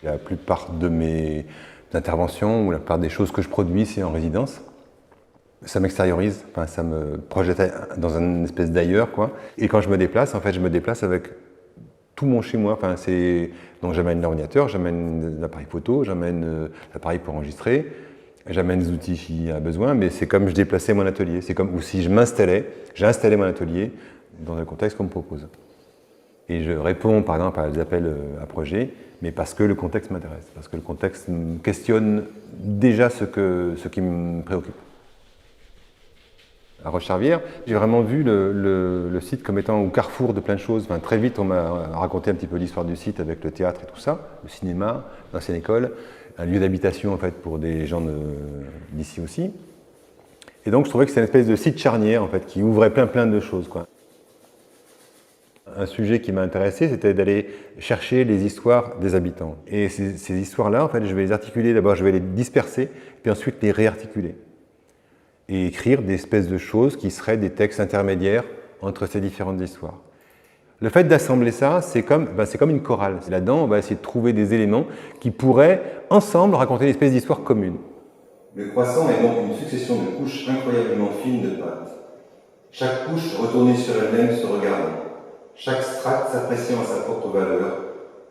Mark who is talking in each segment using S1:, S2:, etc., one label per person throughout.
S1: La plupart de mes interventions ou la plupart des choses que je produis, c'est en résidence. Ça m'extériorise, enfin, ça me projette dans une espèce d'ailleurs, quoi. Et quand je me déplace, en fait, je me déplace avec tout mon chez moi. Enfin, donc j'amène l'ordinateur, j'amène l'appareil photo, j'amène l'appareil pour enregistrer, j'amène les outils s'il y a besoin, mais c'est comme je déplaçais mon atelier. C'est comme ou si j'ai installé mon atelier dans le contexte qu'on me propose. Et je réponds par exemple à des appels à projets, mais parce que le contexte m'intéresse, parce que le contexte me questionne déjà ce qui me préoccupe. À Roche-Charvière, j'ai vraiment vu le site comme étant au carrefour de plein de choses. Enfin, très vite, on m'a raconté un petit peu l'histoire du site avec le théâtre et tout ça, le cinéma, l'ancienne école, un lieu d'habitation en fait pour des gens d'ici aussi. Et donc, je trouvais que c'était une espèce de site charnière en fait qui ouvrait plein de choses, quoi. Un sujet qui m'a intéressé, c'était d'aller chercher les histoires des habitants. Et ces histoires-là, en fait, je vais les articuler. D'abord, je vais les disperser, puis ensuite les réarticuler. Et écrire des espèces de choses qui seraient des textes intermédiaires entre ces différentes histoires. Le fait d'assembler ça, c'est comme une chorale. Là-dedans, on va essayer de trouver des éléments qui pourraient, ensemble, raconter une espèce d'histoire commune.
S2: Le croissant est donc une succession de couches incroyablement fines de pâte. Chaque couche retournée sur elle-même se regardant. Chaque strate s'appréciant à sa propre valeur,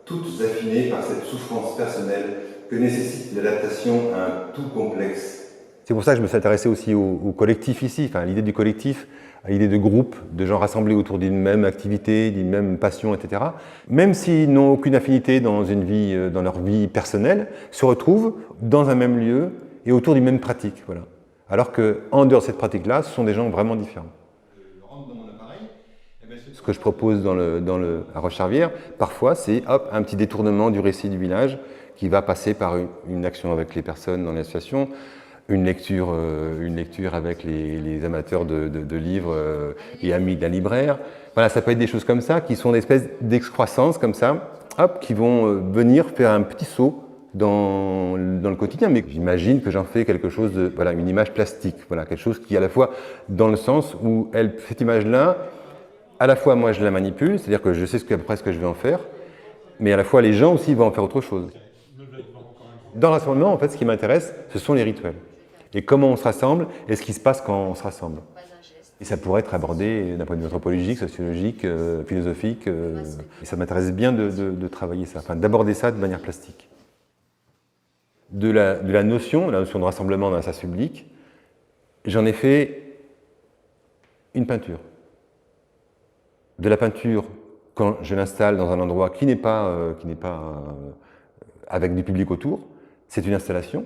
S2: toutes affinées par cette souffrance personnelle que nécessite l'adaptation à un tout complexe.
S1: C'est pour ça que je me suis intéressé aussi au collectif ici, enfin, à l'idée du collectif, à l'idée de groupe, de gens rassemblés autour d'une même activité, d'une même passion, etc. Même s'ils n'ont aucune affinité dans leur vie personnelle, se retrouvent dans un même lieu et autour d'une même pratique. Voilà. Alors qu'en dehors de cette pratique-là, ce sont des gens vraiment différents. Je rentre dans mon appareil, ce que je propose à Roche-Charvière, parfois, c'est un petit détournement du récit du village qui va passer par une action avec les personnes dans l'association, une lecture avec les amateurs de livres et amis d'un libraire. Voilà, ça peut être des choses comme ça, qui sont des espèces d'excroissance comme ça, qui vont venir faire un petit saut dans le quotidien. Mais j'imagine que j'en fais quelque chose une image plastique, voilà, quelque chose qui est à la fois dans le sens où cette image-là, à la fois moi je la manipule, c'est-à-dire que je sais à peu près ce que je vais en faire, mais à la fois les gens aussi vont en faire autre chose. Dans le rassemblement, en fait, ce qui m'intéresse, ce sont les rituels. Et comment on se rassemble, et ce qui se passe quand on se rassemble. Et ça pourrait être abordé d'un point de vue anthropologique, sociologique, philosophique. Et ça m'intéresse bien de travailler ça, enfin d'aborder ça de manière plastique. De la notion de rassemblement dans un espace public, j'en ai fait une peinture. De la peinture, quand je l'installe dans un endroit qui n'est pas avec du public autour, c'est une installation.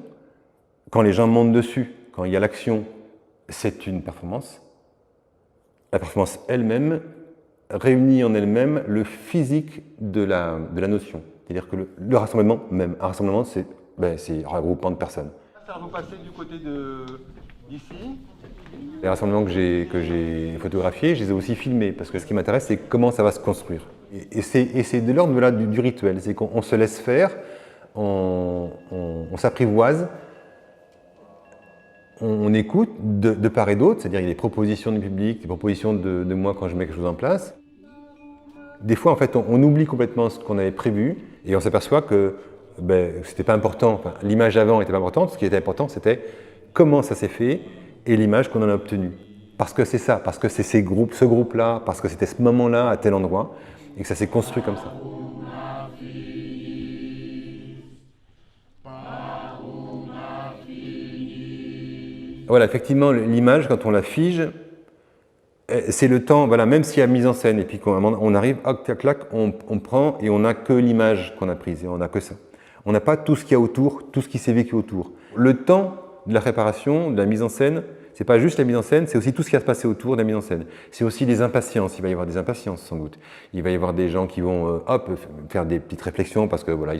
S1: Quand les gens montent dessus, quand il y a l'action, c'est une performance. La performance elle-même réunit en elle-même le physique de la notion. C'est-à-dire que le rassemblement même, un rassemblement, c'est un regroupement de personnes.
S3: Vous passez du côté d'ici.
S1: Les rassemblements que j'ai photographiés, je les ai aussi filmés, parce que ce qui m'intéresse, c'est comment ça va se construire. Et c'est de l'ordre du rituel, c'est qu'on se laisse faire, on s'apprivoise, on écoute de part et d'autre, c'est-à-dire il y a des propositions du public, des propositions de moi quand je mets quelque chose en place. Des fois, en fait, on oublie complètement ce qu'on avait prévu et on s'aperçoit que c'était pas important. Enfin, l'image avant n'était pas importante, ce qui était important, c'était comment ça s'est fait et l'image qu'on en a obtenue. Parce que c'est ça, parce que c'est ce groupe-là, parce que c'était ce moment-là à tel endroit et que ça s'est construit comme ça. Voilà, effectivement, l'image, quand on la fige, c'est le temps, voilà, même s'il y a mise en scène, et puis on arrive, clac, clac, on prend et on n'a que l'image qu'on a prise, et on n'a que ça. On n'a pas tout ce qu'il y a autour, tout ce qui s'est vécu autour. Le temps de la préparation, de la mise en scène, c'est pas juste la mise en scène, c'est aussi tout ce qui va se passer autour de la mise en scène. C'est aussi les impatiences, il va y avoir des impatiences sans doute. Il va y avoir des gens qui vont faire des petites réflexions parce que voilà,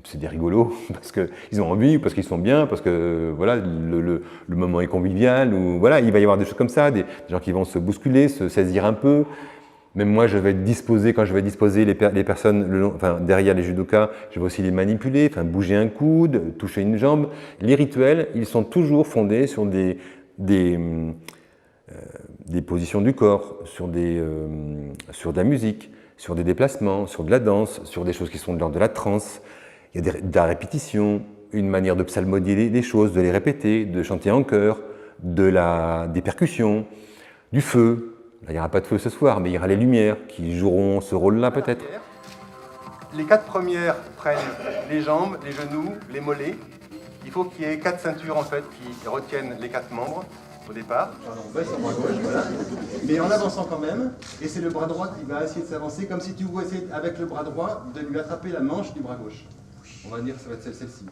S1: c'est des rigolos, parce qu'ils ont envie, parce qu'ils sont bien, parce que voilà, le moment est convivial, ou voilà, il va y avoir des choses comme ça, des gens qui vont se bousculer, se saisir un peu. Même moi, je vais être disposé, quand je vais disposer les personnes derrière les judokas, je vais aussi les manipuler, bouger un coude, toucher une jambe. Les rituels, ils sont toujours fondés sur des positions du corps, sur de la musique, sur des déplacements, sur de la danse, sur des choses qui sont de l'ordre de la transe. Il y a de la répétition, une manière de psalmodier des choses, de les répéter, de chanter en chœur, des percussions, du feu. Là, il n'y aura pas de feu ce soir, mais il y aura les lumières qui joueront ce rôle-là peut-être.
S3: Les 4 premières prennent les jambes, les genoux, les mollets. Il faut qu'il y ait 4 ceintures en fait qui retiennent les 4 membres au départ.
S4: Alors on baisse son bras gauche, voilà. Mais en avançant quand même, et c'est le bras droit qui va essayer de s'avancer, comme si tu voulais essayer avec le bras droit de lui attraper la manche du bras gauche. On va dire que ça va être celle-ci.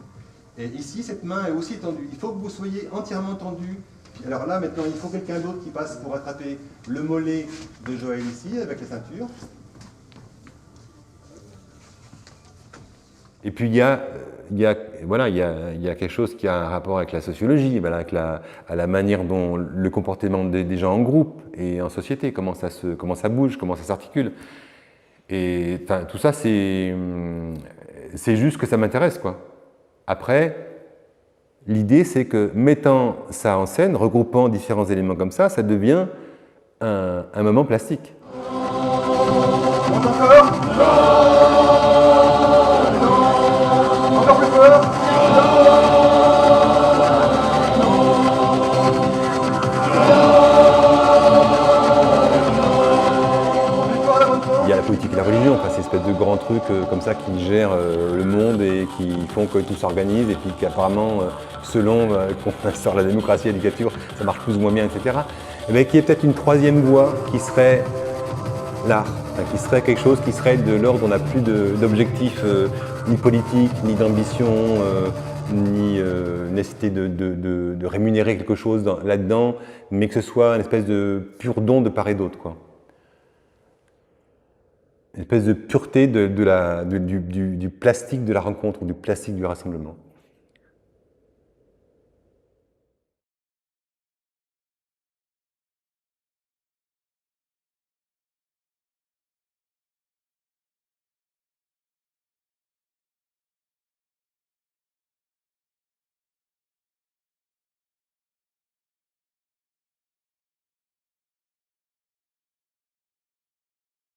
S4: Et ici, cette main est aussi tendue. Il faut que vous soyez entièrement tendu. Alors là, maintenant, il faut quelqu'un d'autre qui passe pour attraper le mollet de Joël ici, avec la ceinture.
S1: Et puis il y a quelque chose qui a un rapport avec la sociologie, voilà, à la manière dont le comportement des gens en groupe et en société, comment ça bouge, comment ça s'articule. Et tout ça, c'est juste que ça m'intéresse, quoi. Après, l'idée, c'est que mettant ça en scène, regroupant différents éléments comme ça devient un moment plastique.
S3: Encore plus fort.
S1: Il y a la politique et la religion, enfin, ces espèces de grands trucs comme ça qui gèrent le monde et qui font que tout s'organise et puis qu'apparemment, selon qu'on instaure la démocratie et la dictature, ça marche plus ou moins bien, etc. Et bien, qu'il y ait peut-être une troisième voie qui serait l'art, qui serait quelque chose qui serait de l'ordre, on n'a plus d'objectifs ni politiques, ni d'ambition, ni nécessité de rémunérer quelque chose là-dedans, mais que ce soit une espèce de pur don de part et d'autre, quoi. Une espèce de pureté du plastique de la rencontre, ou du plastique du rassemblement.